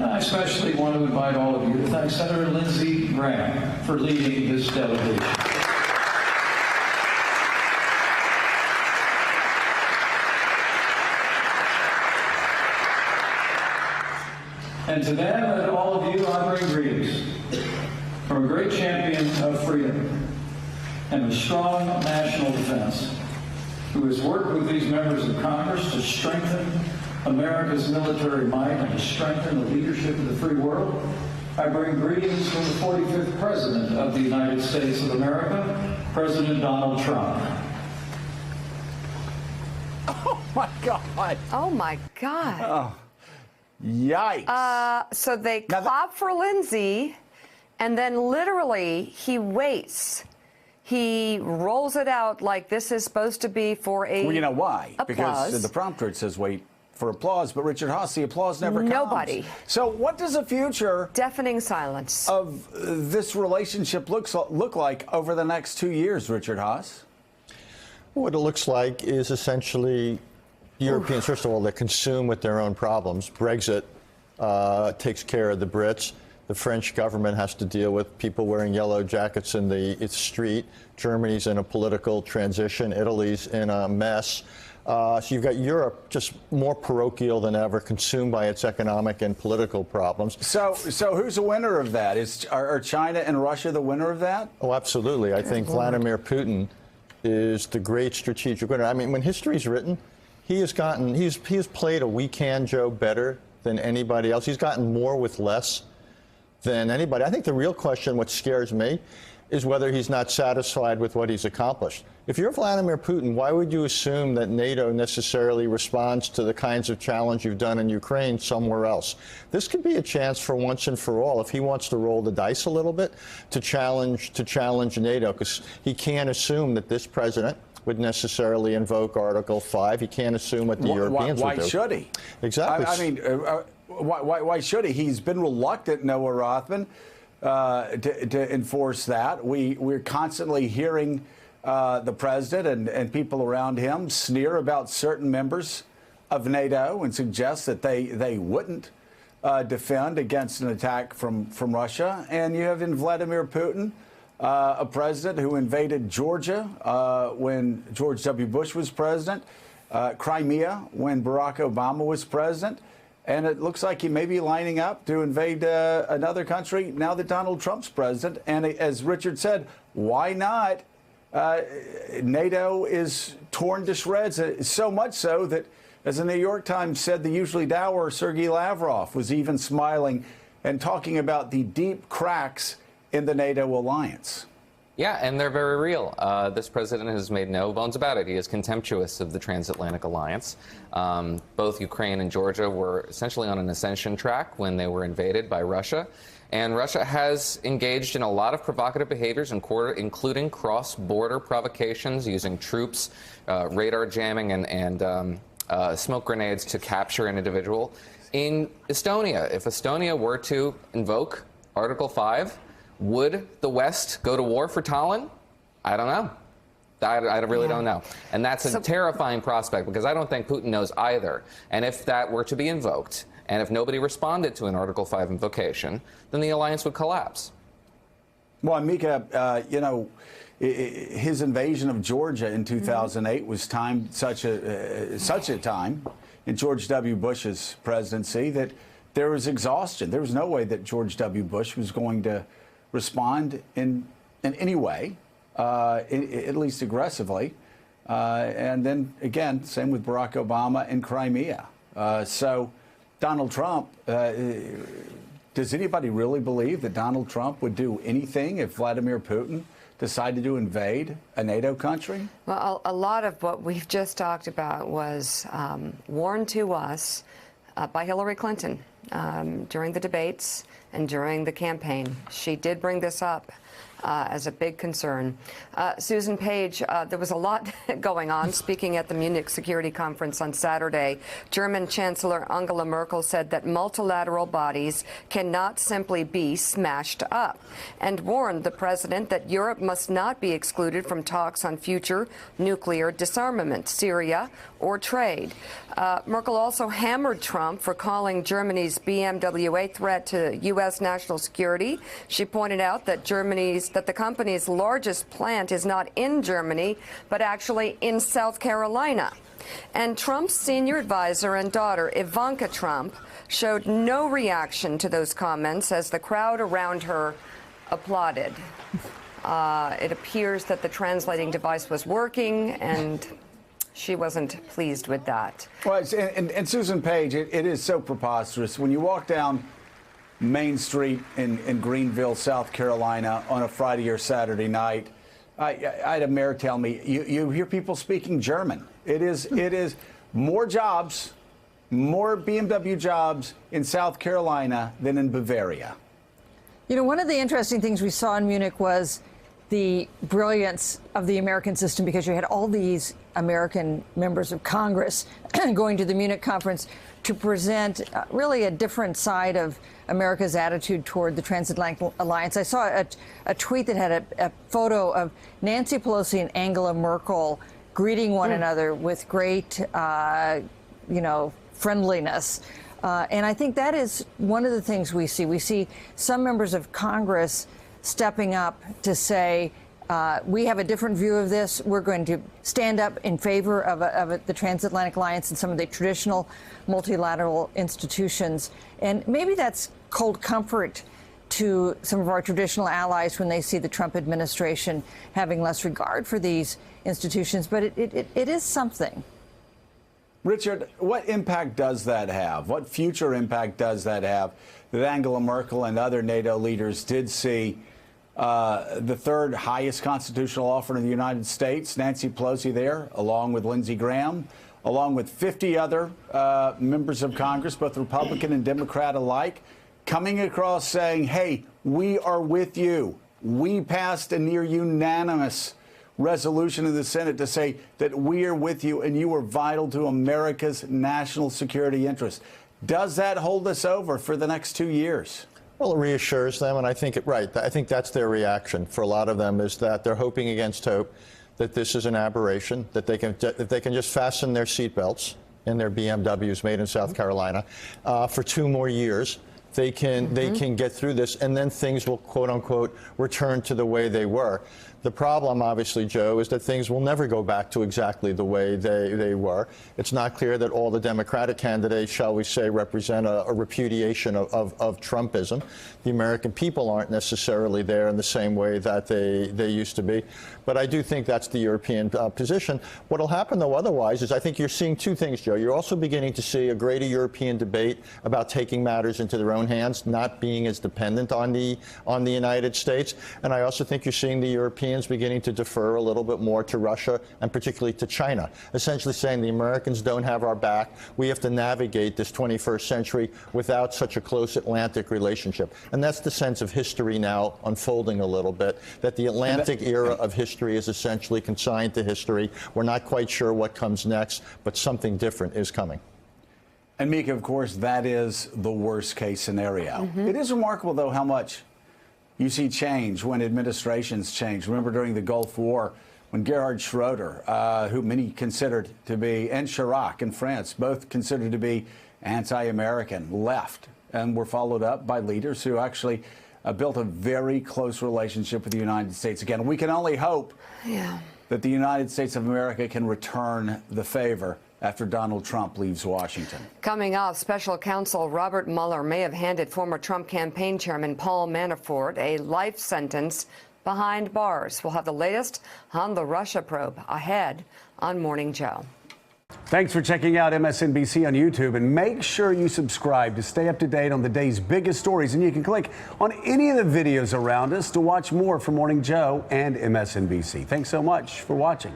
I especially want to invite all of you to thank Senator Lindsey Graham for leading this delegation. And to them and all of you, I bring greetings from a great champion of freedom and a strong national defense who has worked with these members of Congress to strengthen America's military might and to strengthen the leadership of the free world. I bring greetings from the 45th President of the United States of America, President Donald Trump. Oh, my God. Oh, my God. Oh. Yikes. So they clap for Lindsey, and then literally he waits. He rolls it out like this is supposed to be for a Well, you know why? applause. Because the prompter it says wait for applause, but Richard Haas, the applause never comes. Nobody. So what does the future Deafening silence of this relationship look like over the next 2 years, Richard Haas? What it looks like is essentially Europeans, first of all, they're consumed with their own problems. Brexit takes care of the Brits. The French government has to deal with people wearing yellow jackets in the street. Germany's in a political transition. Italy's in a mess. So you've got Europe just more parochial than ever, consumed by its economic and political problems. So who's the winner of that? Are China and Russia the winner of that? Oh, absolutely. I think Vladimir Putin is the great strategic winner. I mean, when history's written, he has played a weak hand, Joe, better than anybody else. He's gotten more with less than anybody. I think the real question, what scares me, is whether he's not satisfied with what he's accomplished. If you're Vladimir Putin, why would you assume that NATO necessarily responds to the kinds of challenge you've done in Ukraine somewhere else? This could be a chance for once and for all, if he wants to roll the dice a little bit, to challenge NATO, because he can't assume that this president would necessarily invoke Article 5. He can't assume what the Europeans would do. Why should he? Exactly. I mean, why should he? He's been reluctant, Noah Rothman, to enforce that. We're constantly hearing the president and people around him sneer about certain members of NATO and suggest that they wouldn't defend against an attack from Russia. And you have in Vladimir Putin a president who invaded Georgia when George W. Bush was president, Crimea when Barack Obama was president, and it looks like he may be lining up to invade another country now that Donald Trump's president. And as Richard said, why not? NATO is torn to shreds, so much so that, as the New York Times said, the usually dour Sergei Lavrov was even smiling and talking about the deep cracks in the NATO alliance. Yeah, and they're very real. This president has made no bones about it. He is contemptuous of the transatlantic alliance. Both Ukraine and Georgia were essentially on an ascension track when they were invaded by Russia. And Russia has engaged in a lot of provocative behaviors, including cross-border provocations using troops, radar jamming, and smoke grenades to capture an individual. In Estonia, if Estonia were to invoke Article 5, would the West go to war for Tallinn? I don't know. I really don't know. And that's a terrifying prospect, because I don't think Putin knows either. And if that were to be invoked, and if nobody responded to an Article 5 invocation, then the alliance would collapse. Well, Mika, you know, his invasion of Georgia in 2008 was timed such a time in George W. Bush's presidency that there was exhaustion. There was no way that George W. Bush was going to respond in any way, at least aggressively. And then, again, same with Barack Obama and Crimea. So Donald Trump, does anybody really believe that Donald Trump would do anything if Vladimir Putin decided to invade a NATO country? Well, a lot of what we've just talked about was warned to us by Hillary Clinton during the debates and during the campaign. She did bring this up as a big concern. Susan Page, there was a lot going on. Speaking at the Munich Security Conference on Saturday, German Chancellor Angela Merkel said that multilateral bodies cannot simply be smashed up, and warned the president that Europe must not be excluded from talks on future nuclear disarmament, Syria, or trade. Merkel also hammered Trump for calling Germany's BMW a threat to U.S. national security. She pointed out that the company's largest plant is not in Germany, but actually in South Carolina. And Trump's senior advisor and daughter, Ivanka Trump, showed no reaction to those comments as the crowd around her applauded. It appears that the translating device was working, and she wasn't pleased with that. Well, and Susan Page, it is so preposterous. When you walk down Main Street in Greenville, South Carolina on a Friday or Saturday night, I had a mayor tell me, you hear people speaking German. It is more jobs, more BMW jobs in South Carolina than in Bavaria. You know, one of the interesting things we saw in Munich was the brilliance of the American system, because you had all these American members of Congress going to the Munich conference to present really a different side of America's attitude toward the transatlantic alliance. I saw a tweet that had a photo of Nancy Pelosi and Angela Merkel greeting one another with great, friendliness. And I think that is one of the things we see. We see some members of Congress stepping up to say, we have a different view of this. We're going to stand up in favor of the transatlantic alliance and some of the traditional multilateral institutions. And maybe that's cold comfort to some of our traditional allies when they see the Trump administration having less regard for these institutions. But it is something. Richard, what impact does that have? What future impact does that have that Angela Merkel and other NATO leaders did see the third highest constitutional offer in the United States, Nancy Pelosi there, along with Lindsey Graham, along with 50 other members of Congress, both Republican and Democrat alike, coming across saying, hey, we are with you. We passed a near unanimous resolution in the Senate to say that we are with you and you are vital to America's national security interest. Does that hold us over for the next 2 years? Well, it reassures them, and I think I think that's their reaction for a lot of them, is that they're hoping against hope that this is an aberration, that they can just fasten their seatbelts in their BMWs made in South Carolina for 2 more years. They can get through this, and then things will, quote unquote, return to the way they were. The problem, obviously, Joe, is that things will never go back to exactly the way they were. It's not clear that all the Democratic candidates, shall we say, represent a repudiation of Trumpism. The American people aren't necessarily there in the same way that they used to be. But I do think that's the European position. What will happen, though, otherwise, is I think you're seeing 2 things, Joe. You're also beginning to see a greater European debate about taking matters into their own hands, not being as dependent on the United States. And I also think you're seeing the Europeans beginning to defer a little bit more to Russia and particularly to China, essentially saying the Americans don't have our back. We have to navigate this 21st century without such a close Atlantic relationship. And that's the sense of history now unfolding a little bit, that the Atlantic era of history is essentially consigned to history. We're not quite sure what comes next, but something different is coming. And Mika, of course, that is the worst case scenario. It is remarkable, though, how much you see change when administrations change. Remember during the Gulf War, when Gerhard Schroeder, who many considered to be, and Chirac in France, both considered to be anti-American, left and were followed up by leaders who actually built a very close relationship with the United States. Again, we can only hope that the United States of America can return the favor after Donald Trump leaves Washington. Coming up, special counsel Robert Mueller may have handed former Trump campaign chairman Paul Manafort a life sentence behind bars. We'll have the latest on the Russia probe ahead on Morning Joe. Thanks for checking out MSNBC on YouTube, and make sure you subscribe to stay up to date on the day's biggest stories. And you can click on any of the videos around us to watch more from Morning Joe and MSNBC. Thanks so much for watching.